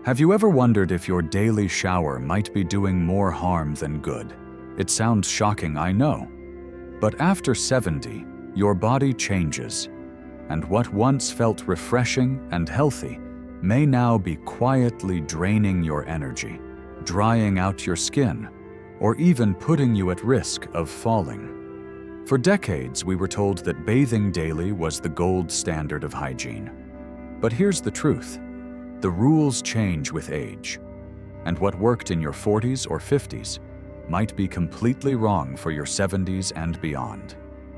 Have you ever wondered if your daily shower might be doing more harm than good? It sounds shocking, I know. But after 70, your body changes, and what once felt refreshing and healthy may now be quietly draining your energy, drying out your skin, or even putting you at risk of falling. For decades, we were told that bathing daily was the gold standard of hygiene. But here's the truth. The rules change with age, and what worked in your 40s or 50s might be completely wrong for your 70s and beyond.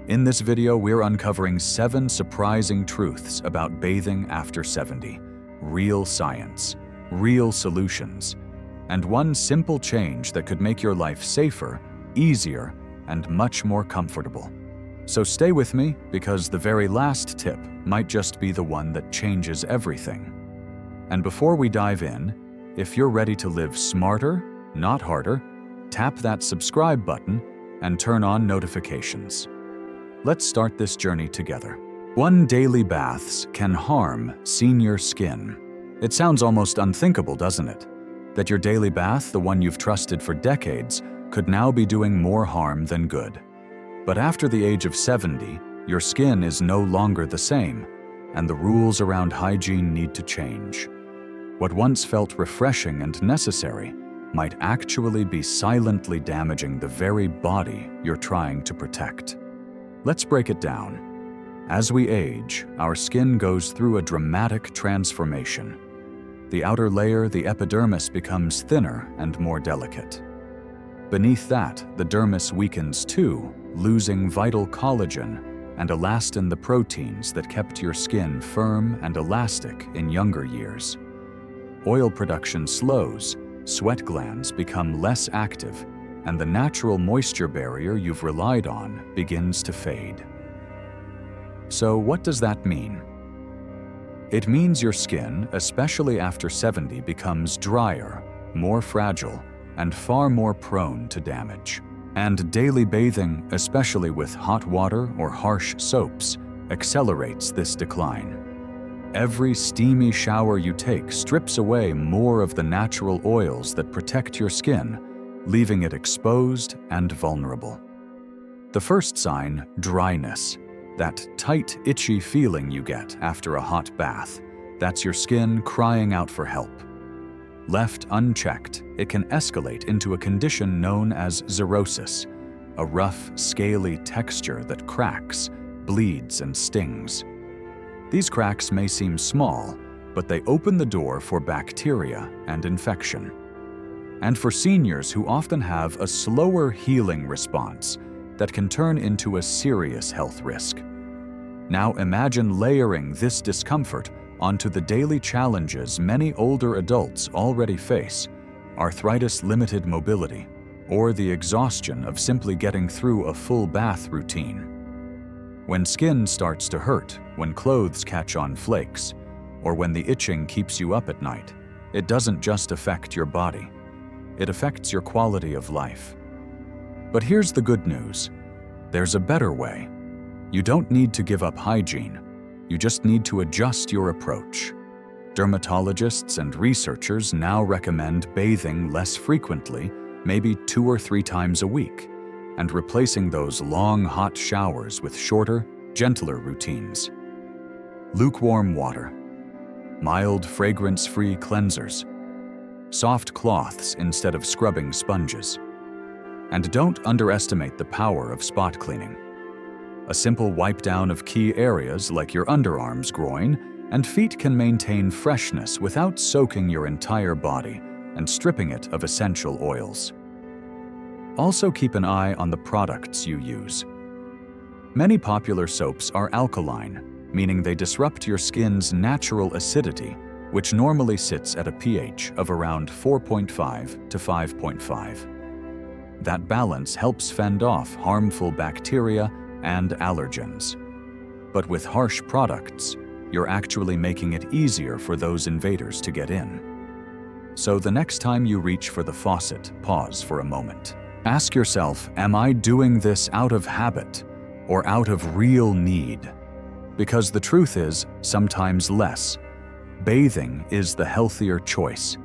In this video, we're uncovering 7 surprising truths about bathing after 70, real science, real solutions, and one simple change that could make your life safer, easier, and much more comfortable. So stay with me, because the very last tip might just be the one that changes everything. And before we dive in, if you're ready to live smarter, not harder, tap that subscribe button and turn on notifications. Let's start this journey together. 1 daily baths can harm senior skin. It sounds almost unthinkable, doesn't it? That your daily bath, the one you've trusted for decades, could now be doing more harm than good. But after the age of 70, your skin is no longer the same, and the rules around hygiene need to change. What once felt refreshing and necessary might actually be silently damaging the very body you're trying to protect. Let's break it down. As we age, our skin goes through a dramatic transformation. The outer layer, the epidermis, becomes thinner and more delicate. Beneath that, the dermis weakens too, losing vital collagen and elastin, the proteins that kept your skin firm and elastic in younger years. Oil production slows, sweat glands become less active, and the natural moisture barrier you've relied on begins to fade. So what does that mean? It means your skin, especially after 70, becomes drier, more fragile, and far more prone to damage. And daily bathing, especially with hot water or harsh soaps, accelerates this decline. Every steamy shower you take strips away more of the natural oils that protect your skin, leaving it exposed and vulnerable. The first sign, dryness. That tight, itchy feeling you get after a hot bath. That's your skin crying out for help. Left unchecked, it can escalate into a condition known as xerosis, a rough, scaly texture that cracks, bleeds, and stings. These cracks may seem small, but they open the door for bacteria and infection. And for seniors who often have a slower healing response that can turn into a serious health risk. Now imagine layering this discomfort onto the daily challenges many older adults already face: arthritis, limited mobility, or the exhaustion of simply getting through a full bath routine. When skin starts to hurt, when clothes catch on flakes, or when the itching keeps you up at night, it doesn't just affect your body. It affects your quality of life. But here's the good news. There's a better way. You don't need to give up hygiene. You just need to adjust your approach. Dermatologists and researchers now recommend bathing less frequently, maybe 2 or 3 times a week, and replacing those long, hot showers with shorter, gentler routines. Lukewarm water, mild, fragrance-free cleansers, soft cloths instead of scrubbing sponges. And don't underestimate the power of spot cleaning. A simple wipe down of key areas like your underarms, groin, and feet can maintain freshness without soaking your entire body and stripping it of essential oils. Also keep an eye on the products you use. Many popular soaps are alkaline, meaning they disrupt your skin's natural acidity, which normally sits at a pH of around 4.5 to 5.5. That balance helps fend off harmful bacteria and allergens. But with harsh products, you're actually making it easier for those invaders to get in. So the next time you reach for the faucet, pause for a moment. Ask yourself, am I doing this out of habit or out of real need? Because the truth is, sometimes less bathing is the healthier choice.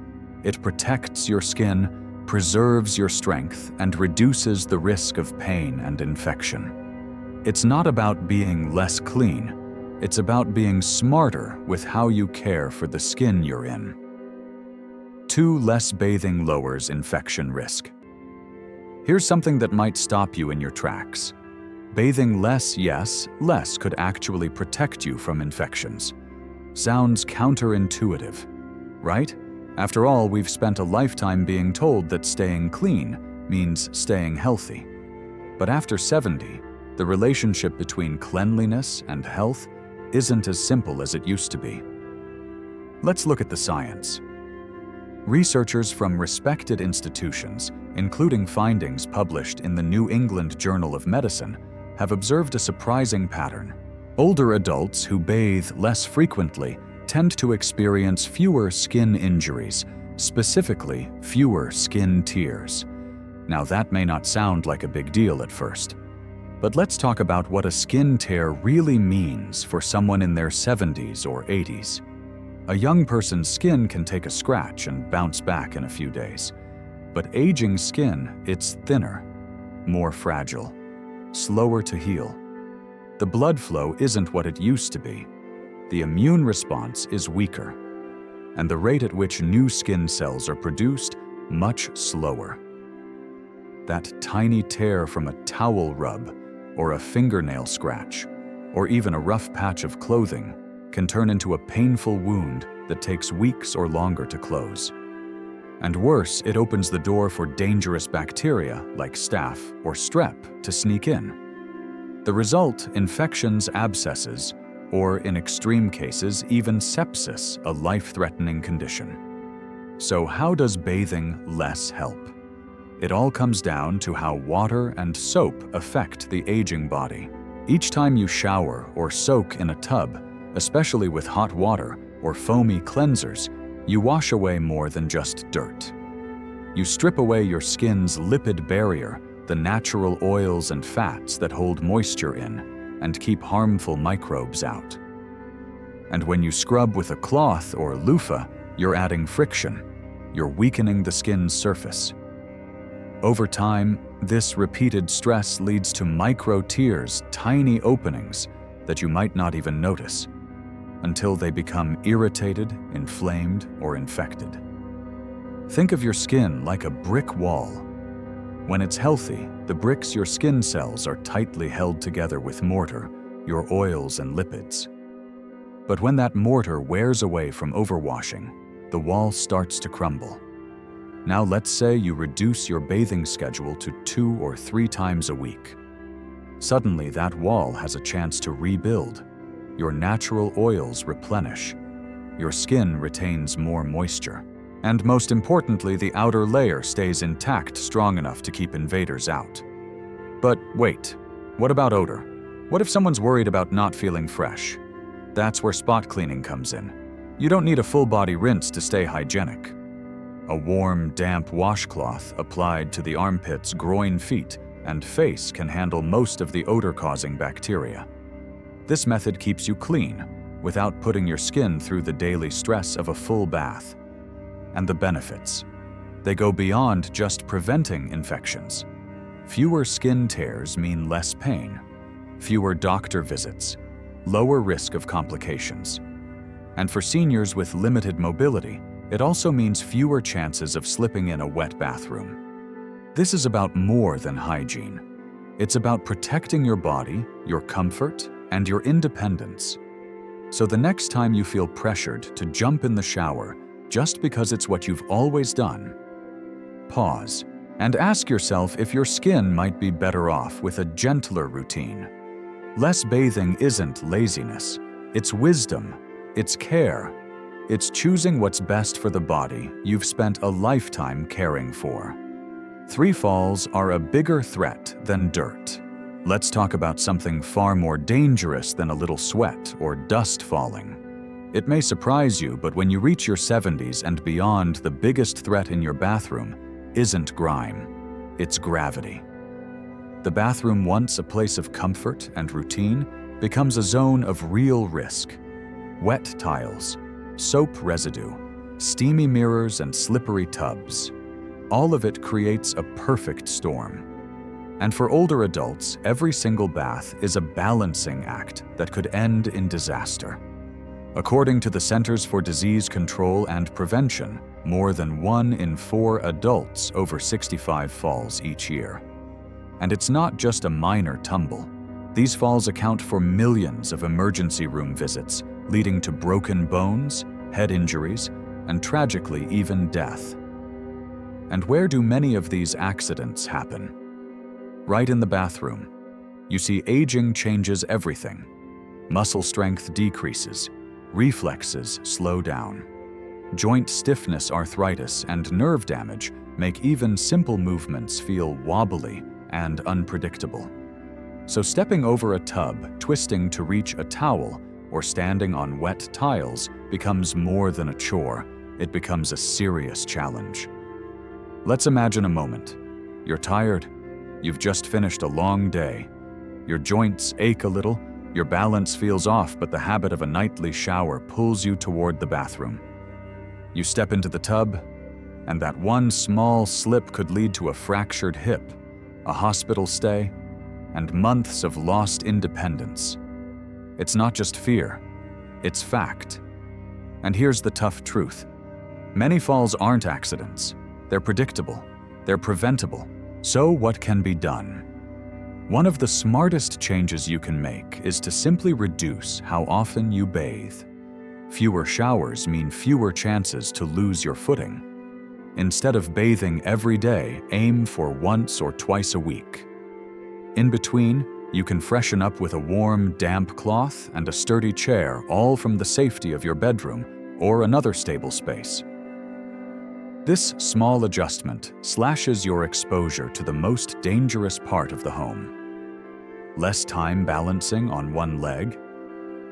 It protects your skin, preserves your strength, and reduces the risk of pain and infection. It's not about being less clean. It's about being smarter with how you care for the skin you're in. 2. Less bathing lowers infection risk. Here's something that might stop you in your tracks. Bathing less, yes, less could actually protect you from infections. Sounds counterintuitive, right? After all, we've spent a lifetime being told that staying clean means staying healthy. But after 70, the relationship between cleanliness and health isn't as simple as it used to be. Let's look at the science. Researchers from respected institutions, including findings published in the New England Journal of Medicine, have observed a surprising pattern. Older adults who bathe less frequently tend to experience fewer skin injuries, specifically fewer skin tears. Now, that may not sound like a big deal at first, but let's talk about what a skin tear really means for someone in their 70s or 80s. A young person's skin can take a scratch and bounce back in a few days. But aging skin, it's thinner, more fragile, slower to heal. The blood flow isn't what it used to be. The immune response is weaker, and the rate at which new skin cells are produced much slower. That tiny tear from a towel rub, or a fingernail scratch, or even a rough patch of clothing can turn into a painful wound that takes weeks or longer to close. And worse, it opens the door for dangerous bacteria like staph or strep to sneak in. The result, infections, abscesses, or in extreme cases, even sepsis, a life-threatening condition. So how does bathing less help? It all comes down to how water and soap affect the aging body. Each time you shower or soak in a tub, especially with hot water or foamy cleansers, you wash away more than just dirt. You strip away your skin's lipid barrier, the natural oils and fats that hold moisture in and keep harmful microbes out. And when you scrub with a cloth or loofah, you're adding friction. You're weakening the skin's surface. Over time, this repeated stress leads to micro tears, tiny openings that you might not even notice, until they become irritated, inflamed, or infected. Think of your skin like a brick wall. When it's healthy, the bricks, your skin cells, are tightly held together with mortar, your oils and lipids. But when that mortar wears away from overwashing, the wall starts to crumble. Now let's say you reduce your bathing schedule to 2 or 3 times a week. Suddenly, that wall has a chance to rebuild. Your natural oils replenish. Your skin retains more moisture. And most importantly, the outer layer stays intact, strong enough to keep invaders out. But wait, what about odor? What if someone's worried about not feeling fresh? That's where spot cleaning comes in. You don't need a full-body rinse to stay hygienic. A warm, damp washcloth applied to the armpits, groin, feet, and face can handle most of the odor-causing bacteria. This method keeps you clean without putting your skin through the daily stress of a full bath. And the benefits. They go beyond just preventing infections. Fewer skin tears mean less pain, fewer doctor visits, lower risk of complications. And for seniors with limited mobility, it also means fewer chances of slipping in a wet bathroom. This is about more than hygiene. It's about protecting your body, your comfort, and your independence. So the next time you feel pressured to jump in the shower just because it's what you've always done, pause and ask yourself if your skin might be better off with a gentler routine. Less bathing isn't laziness. It's wisdom. It's care. It's choosing what's best for the body you've spent a lifetime caring for. 3 falls are a bigger threat than dirt. Let's talk about something far more dangerous than a little sweat or dust falling. It may surprise you, but when you reach your 70s and beyond, the biggest threat in your bathroom isn't grime, it's gravity. The bathroom, once a place of comfort and routine, becomes a zone of real risk. Wet tiles, soap residue, steamy mirrors, and slippery tubs. All of it creates a perfect storm. And for older adults, every single bath is a balancing act that could end in disaster. According to the Centers for Disease Control and Prevention, more than 1 in 4 adults over 65 falls each year. And it's not just a minor tumble. These falls account for millions of emergency room visits, leading to broken bones, head injuries, and tragically even death. And where do many of these accidents happen? Right in the bathroom. You see, aging changes everything. Muscle strength decreases, reflexes slow down. Joint stiffness, arthritis, and nerve damage make even simple movements feel wobbly and unpredictable. So stepping over a tub, twisting to reach a towel, or standing on wet tiles becomes more than a chore. It becomes a serious challenge. Let's imagine a moment. You're tired. You've just finished a long day. Your joints ache a little, your balance feels off, but the habit of a nightly shower pulls you toward the bathroom. You step into the tub, and that one small slip could lead to a fractured hip, a hospital stay, and months of lost independence. It's not just fear, it's fact. And here's the tough truth. Many falls aren't accidents. They're predictable. They're preventable. So what can be done? One of the smartest changes you can make is to simply reduce how often you bathe. Fewer showers mean fewer chances to lose your footing. Instead of bathing every day, aim for once or twice a week. In between, you can freshen up with a warm, damp cloth and a sturdy chair, all from the safety of your bedroom or another stable space. This small adjustment slashes your exposure to the most dangerous part of the home. Less time balancing on one leg,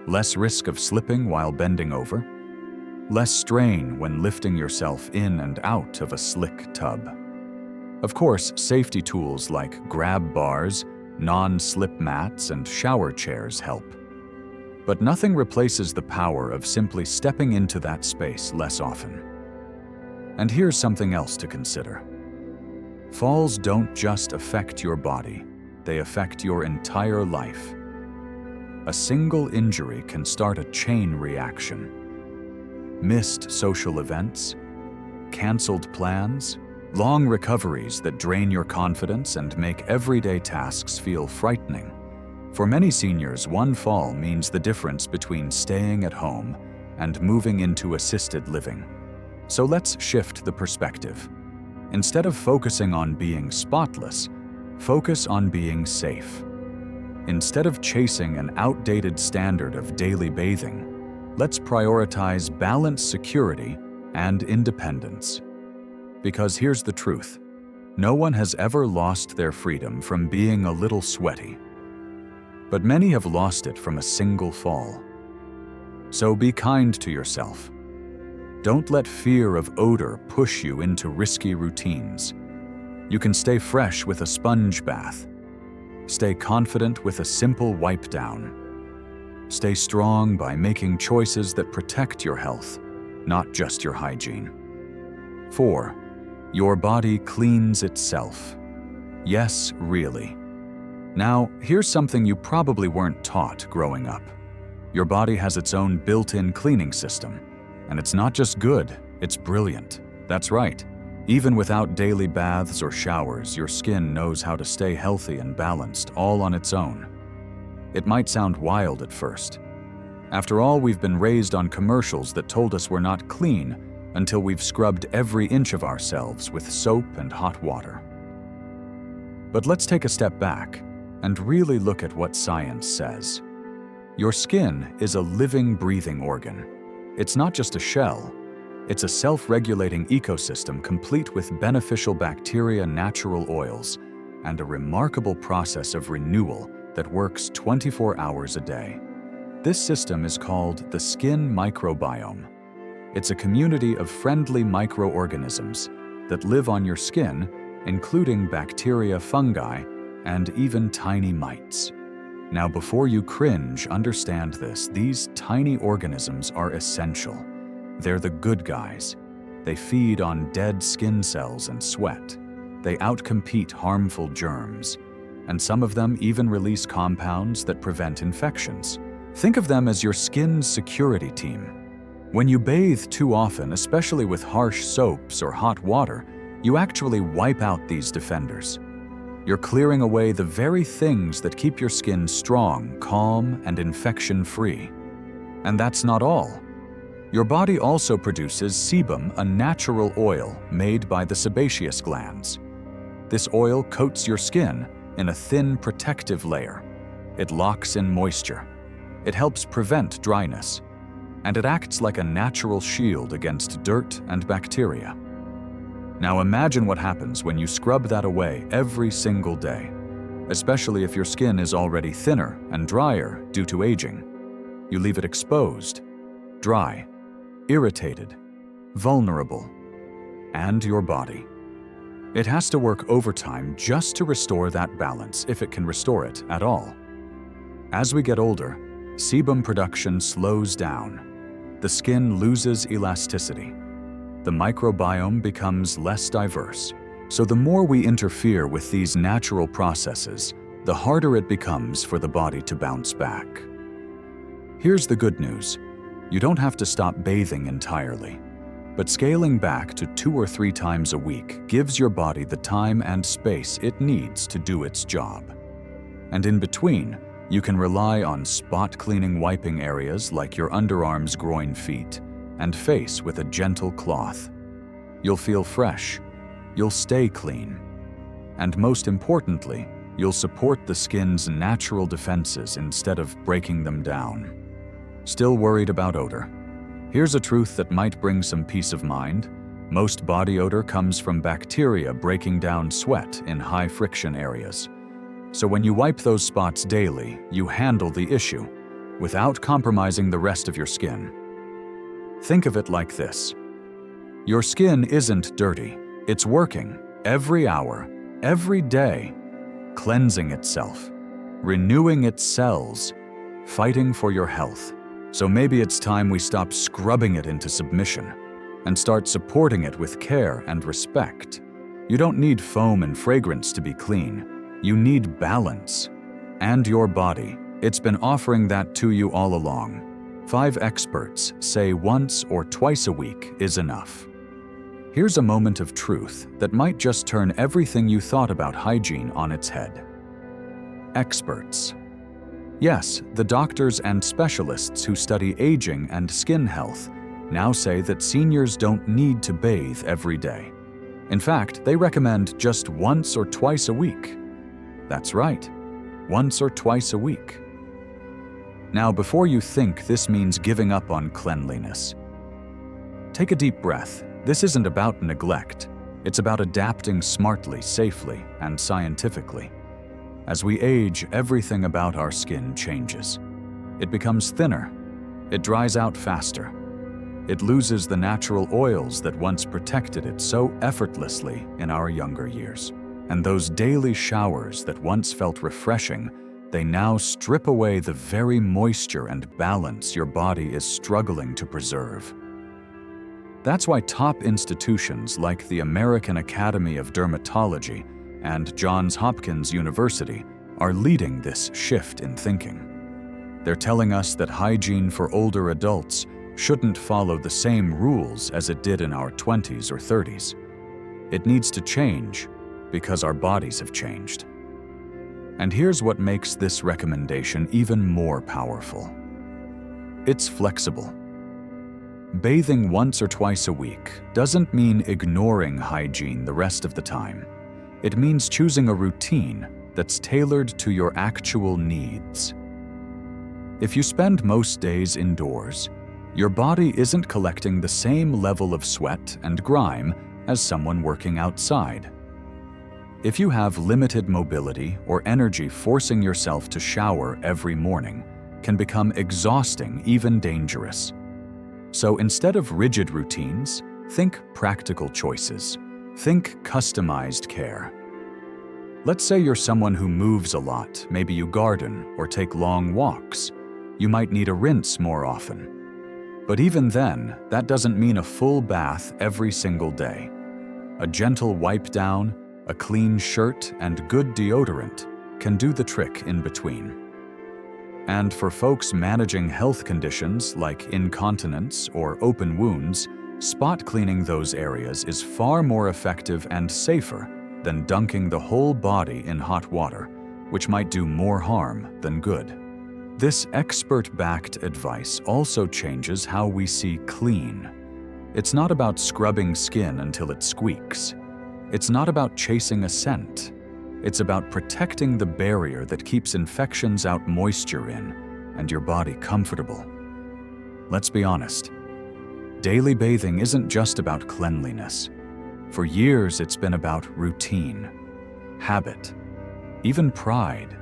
less risk of slipping while bending over, less strain when lifting yourself in and out of a slick tub. Of course, safety tools like grab bars, non-slip mats, and shower chairs help. But nothing replaces the power of simply stepping into that space less often. And here's something else to consider. Falls don't just affect your body, they affect your entire life. A single injury can start a chain reaction. Missed social events, canceled plans, long recoveries that drain your confidence and make everyday tasks feel frightening. For many seniors, one fall means the difference between staying at home and moving into assisted living. So let's shift the perspective. Instead of focusing on being spotless, focus on being safe. Instead of chasing an outdated standard of daily bathing, let's prioritize balanced security and independence. Because here's the truth. No one has ever lost their freedom from being a little sweaty. But many have lost it from a single fall. So be kind to yourself. Don't let fear of odor push you into risky routines. You can stay fresh with a sponge bath. Stay confident with a simple wipe down. Stay strong by making choices that protect your health, not just your hygiene. 4. Your body cleans itself. Yes, really. Now, here's something you probably weren't taught growing up. Your body has its own built-in cleaning system. And it's not just good, it's brilliant. That's right. Even without daily baths or showers, your skin knows how to stay healthy and balanced all on its own. It might sound wild at first. After all, we've been raised on commercials that told us we're not clean until we've scrubbed every inch of ourselves with soap and hot water. But let's take a step back and really look at what science says. Your skin is a living, breathing organ. It's not just a shell. It's a self-regulating ecosystem complete with beneficial bacteria, natural oils, and a remarkable process of renewal that works 24 hours a day. This system is called the skin microbiome. It's a community of friendly microorganisms that live on your skin, including bacteria, fungi, and even tiny mites. Now, before you cringe, understand this. These tiny organisms are essential. They're the good guys. They feed on dead skin cells and sweat. They outcompete harmful germs, and some of them even release compounds that prevent infections. Think of them as your skin's security team. When you bathe too often, especially with harsh soaps or hot water, you actually wipe out these defenders. You're clearing away the very things that keep your skin strong, calm, and infection-free. And that's not all. Your body also produces sebum, a natural oil made by the sebaceous glands. This oil coats your skin in a thin protective layer. It locks in moisture. It helps prevent dryness. And it acts like a natural shield against dirt and bacteria. Now imagine what happens when you scrub that away every single day, especially if your skin is already thinner and drier due to aging. You leave it exposed, dry, irritated, vulnerable, and your body. It has to work overtime just to restore that balance, if it can restore it at all. As we get older, sebum production slows down. The skin loses elasticity. The microbiome becomes less diverse. So the more we interfere with these natural processes, the harder it becomes for the body to bounce back. Here's the good news. You don't have to stop bathing entirely, but scaling back to 2 or 3 times a week gives your body the time and space it needs to do its job. And in between, you can rely on spot-cleaning wiping areas like your underarms, groin, feet, and face with a gentle cloth. You'll feel fresh, you'll stay clean, and most importantly, you'll support the skin's natural defenses instead of breaking them down. Still worried about odor? Here's a truth that might bring some peace of mind. Most body odor comes from bacteria breaking down sweat in high-friction areas. So when you wipe those spots daily, you handle the issue without compromising the rest of your skin. Think of it like this. Your skin isn't dirty. It's working every hour, every day, cleansing itself, renewing its cells, fighting for your health. So maybe it's time we stop scrubbing it into submission and start supporting it with care and respect. You don't need foam and fragrance to be clean. You need balance. And your body, it's been offering that to you all along. 5 experts say once or twice a week is enough. Here's a moment of truth that might just turn everything you thought about hygiene on its head. Experts. Yes, the doctors and specialists who study aging and skin health now say that seniors don't need to bathe every day. In fact, they recommend just once or twice a week. That's right, once or twice a week. Now, before you think this means giving up on cleanliness, take a deep breath. This isn't about neglect. It's about adapting smartly, safely, and scientifically. As we age, everything about our skin changes. It becomes thinner. It dries out faster. It loses the natural oils that once protected it so effortlessly in our younger years. And those daily showers that once felt refreshing, they now strip away the very moisture and balance your body is struggling to preserve. That's why top institutions like the American Academy of Dermatology and Johns Hopkins University are leading this shift in thinking. They're telling us that hygiene for older adults shouldn't follow the same rules as it did in our 20s or 30s. It needs to change because our bodies have changed. And here's what makes this recommendation even more powerful. It's flexible. Bathing once or twice a week doesn't mean ignoring hygiene the rest of the time. It means choosing a routine that's tailored to your actual needs. If you spend most days indoors, your body isn't collecting the same level of sweat and grime as someone working outside. If you have limited mobility or energy, forcing yourself to shower every morning can become exhausting, even dangerous. So instead of rigid routines, think practical choices. Think customized care. Let's say you're someone who moves a lot. Maybe you garden or take long walks. You might need a rinse more often. But even then, that doesn't mean a full bath every single day. A gentle wipe down, a clean shirt, and good deodorant can do the trick in between. And for folks managing health conditions like incontinence or open wounds, spot cleaning those areas is far more effective and safer than dunking the whole body in hot water, which might do more harm than good. This expert-backed advice also changes how we see clean. It's not about scrubbing skin until it squeaks. It's not about chasing a scent. It's about protecting the barrier that keeps infections out, moisture in, and your body comfortable. Let's be honest. Daily bathing isn't just about cleanliness. For years, it's been about routine, habit, even pride.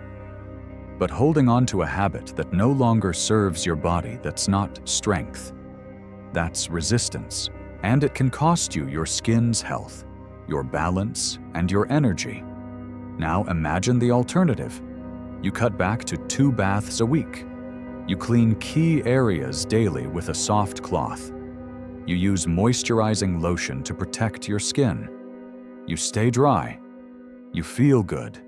But holding on to a habit that no longer serves your body, that's not strength. That's resistance, and it can cost you your skin's health, your balance, and your energy. Now imagine the alternative. You cut back to 2 baths a week. You clean key areas daily with a soft cloth. You use moisturizing lotion to protect your skin. You stay dry. You feel good.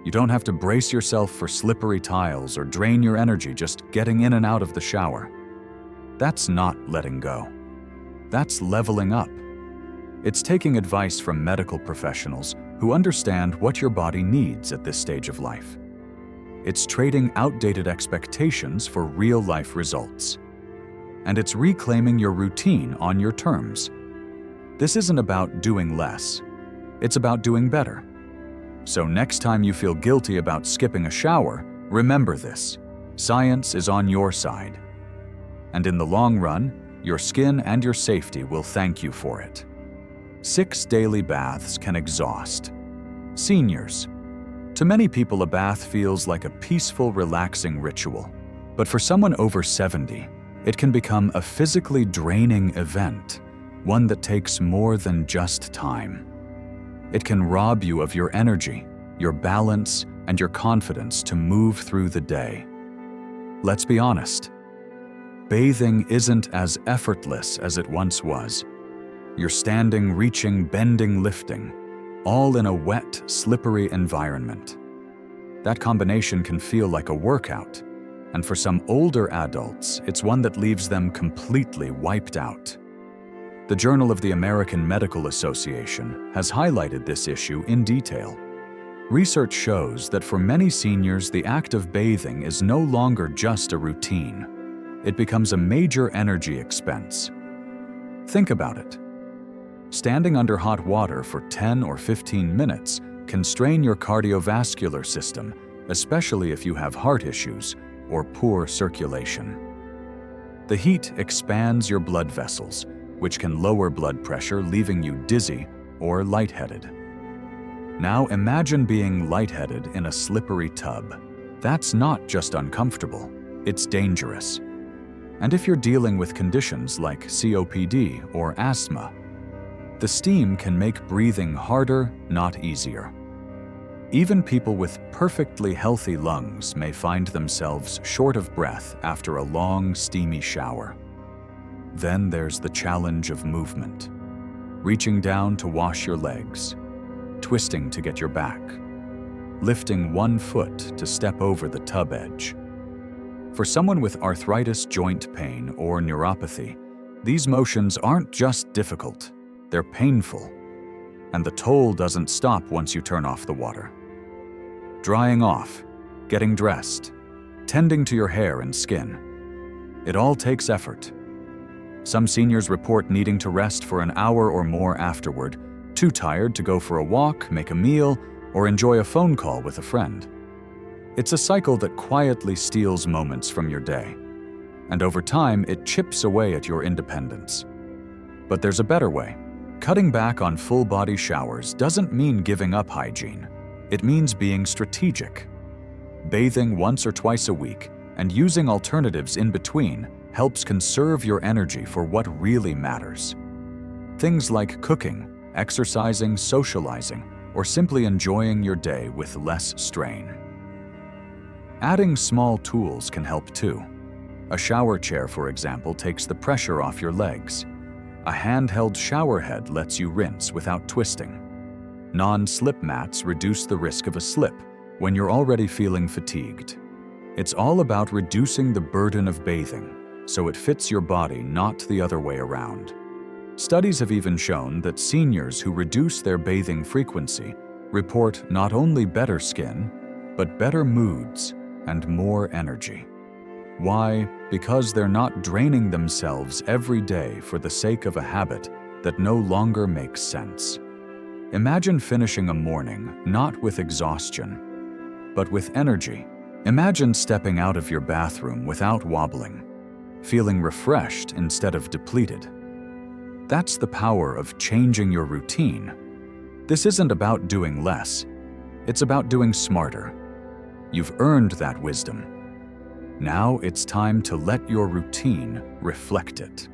You don't have to brace yourself for slippery tiles or drain your energy just getting in and out of the shower. That's not letting go. That's leveling up. It's taking advice from medical professionals who understand what your body needs at this stage of life. It's trading outdated expectations for real-life results. And it's reclaiming your routine on your terms. This isn't about doing less. It's about doing better. So next time you feel guilty about skipping a shower, remember this: science is on your side. And in the long run, your skin and your safety will thank you for it. 6 daily baths can exhaust. Seniors. To many people, a bath feels like a peaceful, relaxing ritual. But for someone over 70, it can become a physically draining event, one that takes more than just time. It can rob you of your energy, your balance, and your confidence to move through the day. Let's be honest. Bathing isn't as effortless as it once was. You're standing, reaching, bending, lifting, all in a wet, slippery environment. That combination can feel like a workout, and for some older adults, it's one that leaves them completely wiped out. The Journal of the American Medical Association has highlighted this issue in detail. Research shows that for many seniors, the act of bathing is no longer just a routine. It becomes a major energy expense. Think about it. Standing under hot water for 10 or 15 minutes can strain your cardiovascular system, especially if you have heart issues or poor circulation. The heat expands your blood vessels, which can lower blood pressure, leaving you dizzy or lightheaded. Now imagine being lightheaded in a slippery tub. That's not just uncomfortable, it's dangerous. And if you're dealing with conditions like COPD or asthma, the steam can make breathing harder, not easier. Even people with perfectly healthy lungs may find themselves short of breath after a long, steamy shower. Then there's the challenge of movement. Reaching down to wash your legs, twisting to get your back, lifting one foot to step over the tub edge. For someone with arthritis, joint pain, or neuropathy, these motions aren't just difficult, they're painful. And the toll doesn't stop once you turn off the water. Drying off, getting dressed, tending to your hair and skin. It all takes effort. Some seniors report needing to rest for an hour or more afterward, too tired to go for a walk, make a meal, or enjoy a phone call with a friend. It's a cycle that quietly steals moments from your day, and over time it chips away at your independence. But there's a better way. Cutting back on full-body showers doesn't mean giving up hygiene. It means being strategic. Bathing once or twice a week and using alternatives in between helps conserve your energy for what really matters. Things like cooking, exercising, socializing, or simply enjoying your day with less strain. Adding small tools can help too. A shower chair, for example, takes the pressure off your legs. A handheld shower head lets you rinse without twisting. Non-slip mats reduce the risk of a slip when you're already feeling fatigued. It's all about reducing the burden of bathing, so it fits your body, not the other way around. Studies have even shown that seniors who reduce their bathing frequency report not only better skin, but better moods and more energy. Why? Because they're not draining themselves every day for the sake of a habit that no longer makes sense. Imagine finishing a morning not with exhaustion, but with energy. Imagine stepping out of your bathroom without wobbling, feeling refreshed instead of depleted. That's the power of changing your routine. This isn't about doing less, it's about doing smarter. You've earned that wisdom. Now it's time to let your routine reflect it.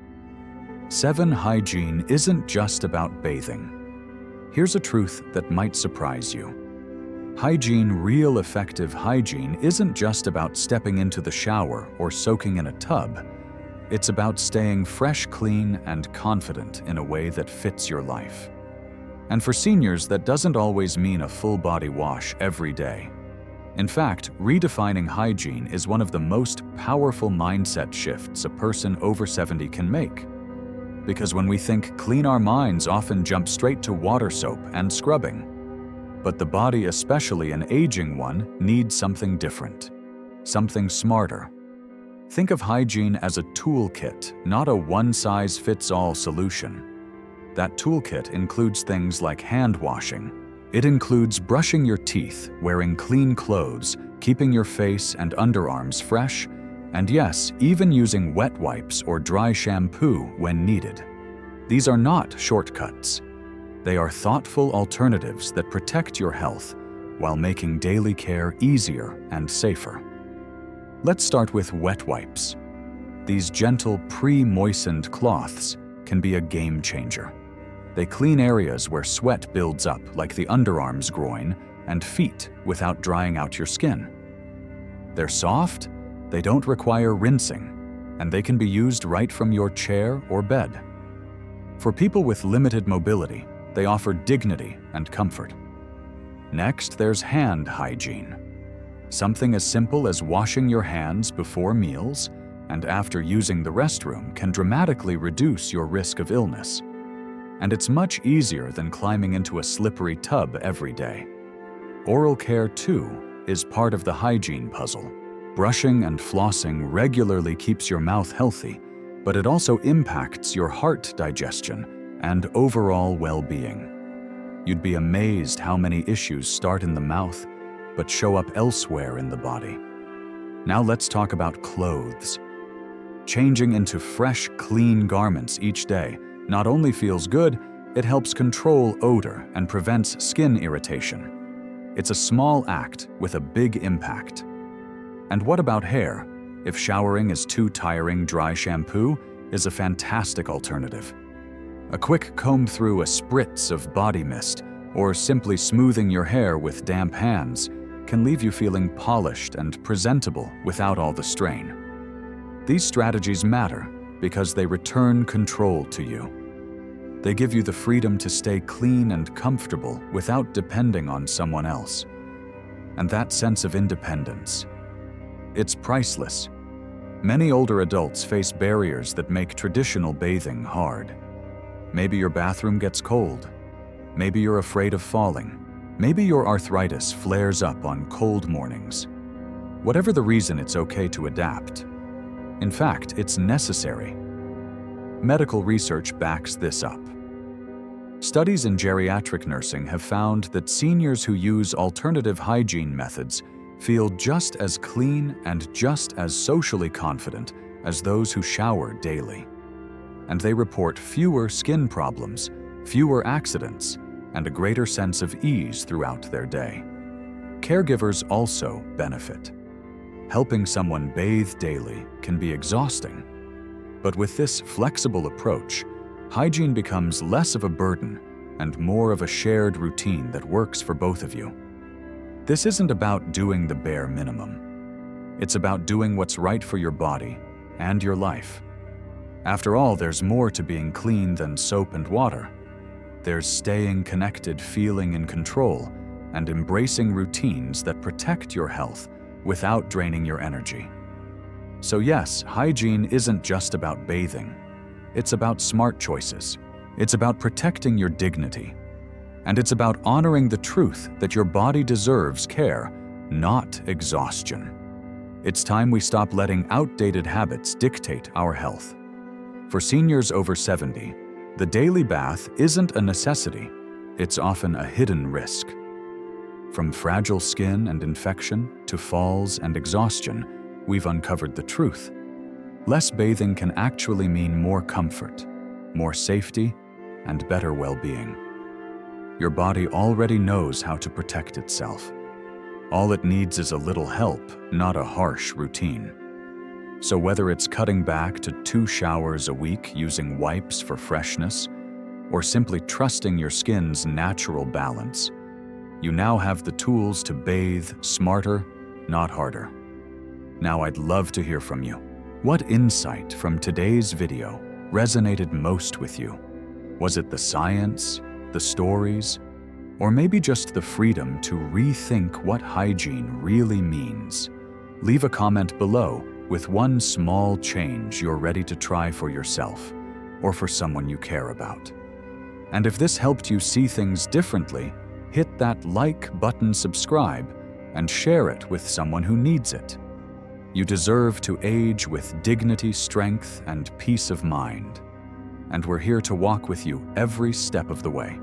7. Hygiene isn't just about bathing. Here's a truth that might surprise you. Hygiene, real effective hygiene, isn't just about stepping into the shower or soaking in a tub. It's about staying fresh, clean, and confident in a way that fits your life. And for seniors, that doesn't always mean a full body wash every day. In fact, redefining hygiene is one of the most powerful mindset shifts a person over 70 can make. Because when we think clean, our minds often jump straight to water, soap, and scrubbing. But the body, especially an aging one, needs something different, something smarter. Think of hygiene as a toolkit, not a one-size-fits-all solution. That toolkit includes things like hand washing. It includes brushing your teeth, wearing clean clothes, keeping your face and underarms fresh, and yes, even using wet wipes or dry shampoo when needed. These are not shortcuts. They are thoughtful alternatives that protect your health while making daily care easier and safer. Let's start with wet wipes. These gentle, pre-moistened cloths can be a game changer. They clean areas where sweat builds up, like the underarms, groin, and feet, without drying out your skin. They're soft, they don't require rinsing, and they can be used right from your chair or bed. For people with limited mobility, they offer dignity and comfort. Next, there's hand hygiene. Something as simple as washing your hands before meals and after using the restroom can dramatically reduce your risk of illness. And it's much easier than climbing into a slippery tub every day. Oral care, too, is part of the hygiene puzzle. Brushing and flossing regularly keeps your mouth healthy, but it also impacts your heart, digestion, and overall well-being. You'd be amazed how many issues start in the mouth, but show up elsewhere in the body. Now let's talk about clothes. Changing into fresh, clean garments each day not only feels good, it helps control odor and prevents skin irritation. It's a small act with a big impact. And what about hair? If showering is too tiring, dry shampoo is a fantastic alternative. A quick comb through, a spritz of body mist, or simply smoothing your hair with damp hands can leave you feeling polished and presentable without all the strain. These strategies matter because they return control to you. They give you the freedom to stay clean and comfortable without depending on someone else. And that sense of independence, it's priceless. Many older adults face barriers that make traditional bathing hard. Maybe your bathroom gets cold. Maybe you're afraid of falling. Maybe your arthritis flares up on cold mornings. Whatever the reason, it's okay to adapt. In fact, it's necessary. Medical research backs this up. Studies in geriatric nursing have found that seniors who use alternative hygiene methods feel just as clean and just as socially confident as those who shower daily. And they report fewer skin problems, fewer accidents, and a greater sense of ease throughout their day. Caregivers also benefit. Helping someone bathe daily can be exhausting. But with this flexible approach, hygiene becomes less of a burden and more of a shared routine that works for both of you. This isn't about doing the bare minimum. It's about doing what's right for your body and your life. After all, there's more to being clean than soap and water. There's staying connected, feeling in control, and embracing routines that protect your health without draining your energy. So yes, hygiene isn't just about bathing. It's about smart choices. It's about protecting your dignity. And it's about honoring the truth that your body deserves care, not exhaustion. It's time we stop letting outdated habits dictate our health. For seniors over 70, the daily bath isn't a necessity. It's often a hidden risk. From fragile skin and infection to falls and exhaustion, we've uncovered the truth. Less bathing can actually mean more comfort, more safety, and better well-being. Your body already knows how to protect itself. All it needs is a little help, not a harsh routine. So whether it's cutting back to 2 showers a week using wipes for freshness, or simply trusting your skin's natural balance, you now have the tools to bathe smarter, not harder. Now I'd love to hear from you. What insight from today's video resonated most with you? Was it the science, the stories, or maybe just the freedom to rethink what hygiene really means? Leave a comment below with one small change you're ready to try for yourself or for someone you care about. And if this helped you see things differently, hit that like button, subscribe, and share it with someone who needs it. You deserve to age with dignity, strength, and peace of mind. And we're here to walk with you every step of the way.